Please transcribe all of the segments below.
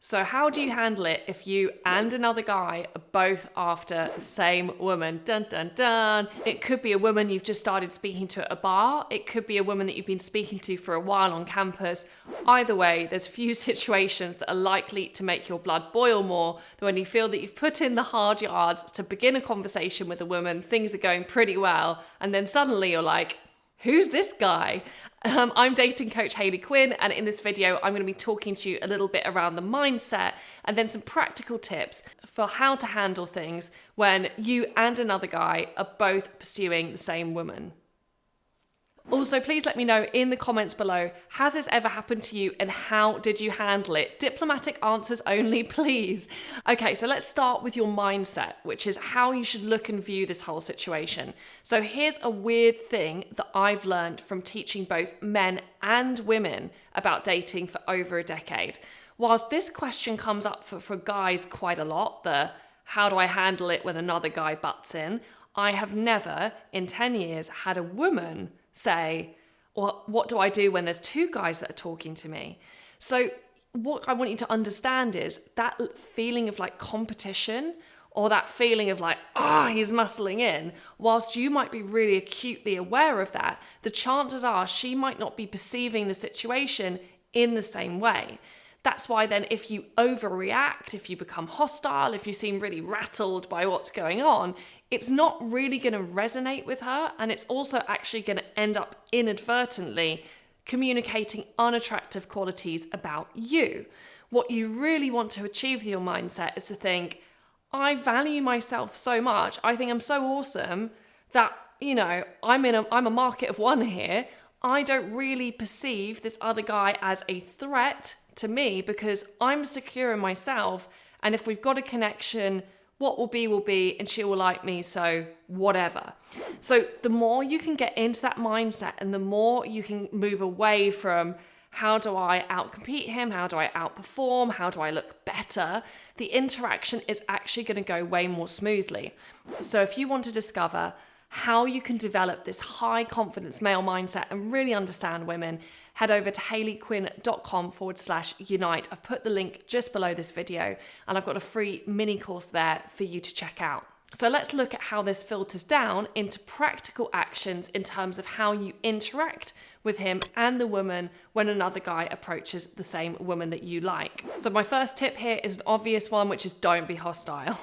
So how do you handle it if you and another guy are both after the same woman? Dun, dun, dun. It could be a woman you've just started speaking to at a bar. It could be a woman that you've been speaking to for a while on campus. Either way, there's few situations that are likely to make your blood boil more than when you feel that you've put in the hard yards to begin a conversation with a woman, things are going pretty well, and then suddenly you're like, who's this guy? I'm dating coach Hayley Quinn, and in this video, I'm going to be talking to you a little bit around the mindset and then some practical tips for how to handle things when you and another guy are both pursuing the same woman. Also, please let me know in the comments below, has this ever happened to you and how did you handle it? Diplomatic answers only, please. Okay, so let's start with your mindset, which is how you should look and view this whole situation. So here's a weird thing that I've learned from teaching both men and women about dating for over a decade. Whilst this question comes up for guys quite a lot, the how do I handle it when another guy butts in, I have never in 10 years had a woman say, well, what do I do when there's two guys that are talking to me? So what I want you to understand is that feeling of like competition or that feeling of like, he's muscling in, whilst you might be really acutely aware of that, the chances are she might not be perceiving the situation in the same way. That's why then if you overreact, if you become hostile, if you seem really rattled by what's going on, it's not really going to resonate with her, and it's also actually going to end up inadvertently communicating unattractive qualities about you. What you really want to achieve with your mindset is to think, I value myself so much, I think I'm so awesome that, I'm a market of one here. I don't really perceive this other guy as a threat to me because I'm secure in myself, and if we've got a connection, what will be, and she will like me, so whatever. So the more you can get into that mindset and the more you can move away from how do I outcompete him, how do I outperform, how do I look better, the interaction is actually going to go way more smoothly. So if you want to discover how you can develop this high confidence male mindset and really understand women, head over to hayleyquinn.com/unite. I've put the link just below this video, and I've got a free mini course there for you to check out. So let's look at how this filters down into practical actions in terms of how you interact with him and the woman when another guy approaches the same woman that you like. So my first tip here is an obvious one, which is don't be hostile.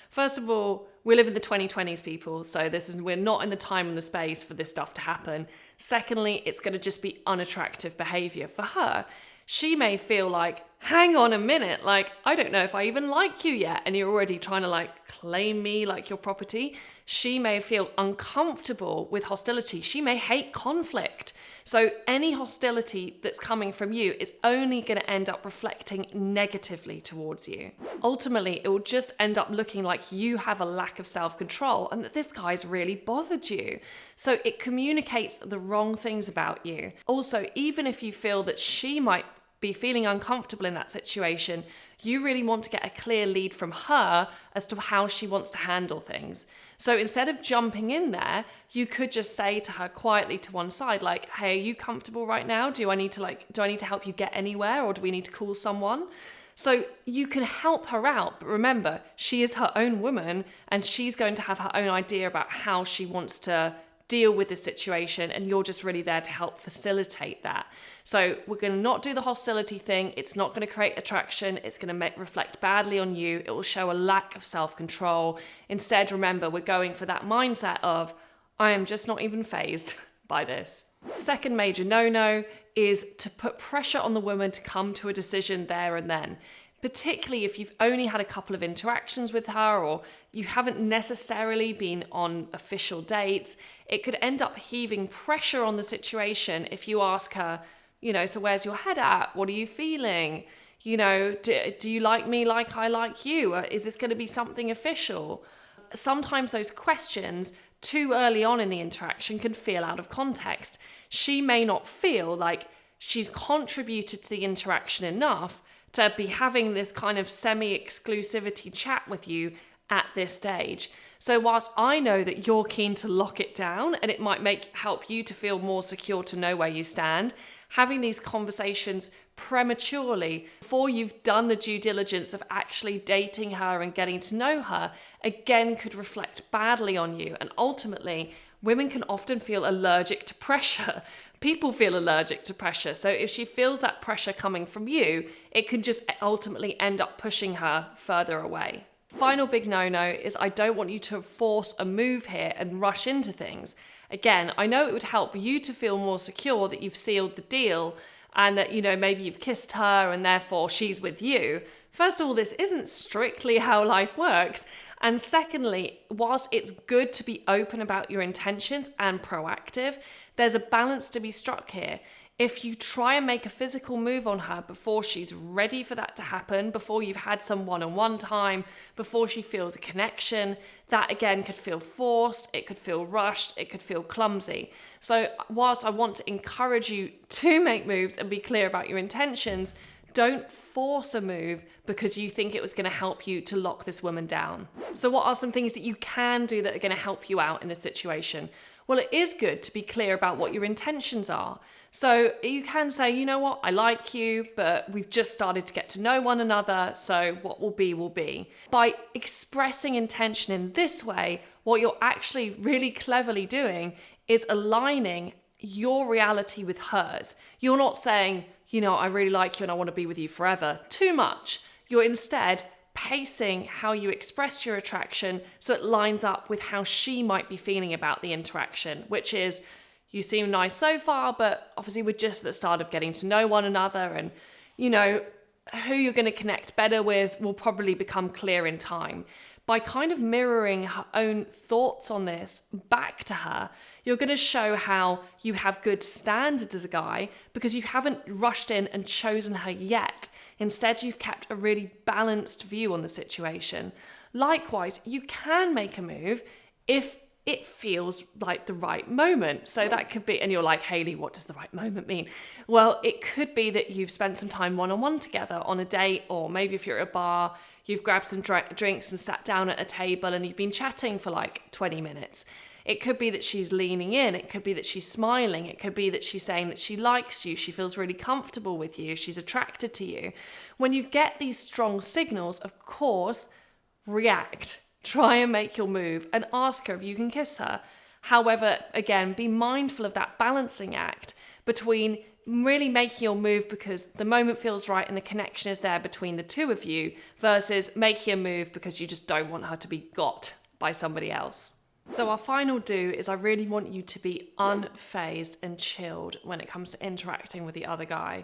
First of all, we live in the 2020s, people, so we're not in the time and the space for this stuff to happen. Secondly, it's going to just be unattractive behavior for her. She may feel like, hang on a minute, like, I don't know if I even like you yet, and you're already trying to like claim me like your property. She may feel uncomfortable with hostility. She may hate conflict. So any hostility that's coming from you is only going to end up reflecting negatively towards you. Ultimately, it will just end up looking like you have a lack of self-control and that this guy's really bothered you. So it communicates the wrong things about you. Also, even if you feel that she might be feeling uncomfortable in that situation, you really want to get a clear lead from her as to how she wants to handle things. So instead of jumping in there, you could just say to her quietly to one side, like, hey, are you comfortable right now? Do I need to help you get anywhere, or do we need to call someone? So you can help her out, but remember, she is her own woman and she's going to have her own idea about how she wants to deal with this situation, and you're just really there to help facilitate that. So we're going to not do the hostility thing. It's not going to create attraction. It's going to reflect badly on you. It will show a lack of self-control. Instead, remember, we're going for that mindset of, I am just not even fazed by this. Second major no-no is to put pressure on the woman to come to a decision there and then. Particularly if you've only had a couple of interactions with her or you haven't necessarily been on official dates, it could end up heaving pressure on the situation if you ask her, so where's your head at? What are you feeling? Do you like me like I like you? Or is this going to be something official? Sometimes those questions too early on in the interaction can feel out of context. She may not feel like she's contributed to the interaction enough to be having this kind of semi-exclusivity chat with you at this stage. So whilst I know that you're keen to lock it down and it might help you to feel more secure to know where you stand, Having these conversations prematurely before you've done the due diligence of actually dating her and getting to know her, again, could reflect badly on you. And ultimately, women can often feel allergic to pressure. People feel allergic to pressure. So if she feels that pressure coming from you, it can just ultimately end up pushing her further away. Final big no-no is I don't want you to force a move here and rush into things. Again, I know it would help you to feel more secure that you've sealed the deal and that, maybe you've kissed her and therefore she's with you. First of all, this isn't strictly how life works. And secondly, whilst it's good to be open about your intentions and proactive, there's a balance to be struck here. If you try and make a physical move on her before she's ready for that to happen, before you've had some one-on-one time, before she feels a connection, that again could feel forced, it could feel rushed, it could feel clumsy. So whilst I want to encourage you to make moves and be clear about your intentions, don't force a move because you think it was going to help you to lock this woman down. So what are some things that you can do that are going to help you out in this situation? Well, it is good to be clear about what your intentions are. So you can say, you know what, I like you, but we've just started to get to know one another, so what will be, will be. By expressing intention in this way, what you're actually really cleverly doing is aligning your reality with hers. You're not saying, I really like you and I want to be with you forever, too much. You're instead pacing how you express your attraction so it lines up with how she might be feeling about the interaction, which is, you seem nice so far, but obviously we're just at the start of getting to know one another, and who you're going to connect better with will probably become clear in time. By kind of mirroring her own thoughts on this back to her, you're going to show how you have good standards as a guy because you haven't rushed in and chosen her yet. Instead, you've kept a really balanced view on the situation. Likewise, you can make a move if it feels like the right moment. So that could be, and you're like, Hayley, what does the right moment mean? Well, it could be that you've spent some time one-on-one together on a date, or maybe if you're at a bar, you've grabbed some drinks and sat down at a table and you've been chatting for like 20 minutes. It could be that she's leaning in. It could be that she's smiling. It could be that she's saying that she likes you. She feels really comfortable with you. She's attracted to you. When you get these strong signals, of course, react. Try and make your move and ask her if you can kiss her. However, again, be mindful of that balancing act between really making your move because the moment feels right and the connection is there between the two of you versus making a move because you just don't want her to be got by somebody else. So our final do is I really want you to be unfazed and chilled when it comes to interacting with the other guy.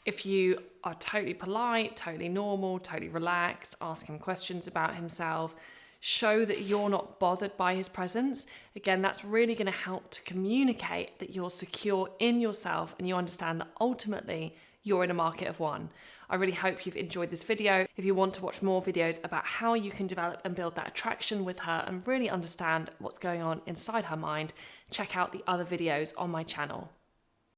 If you are totally polite, totally normal, totally relaxed, ask him questions about himself, show that you're not bothered by his presence. Again, that's really going to help to communicate that you're secure in yourself and you understand that ultimately you're in a market of one. I really hope you've enjoyed this video. If you want to watch more videos about how you can develop and build that attraction with her and really understand what's going on inside her mind, check out the other videos on my channel.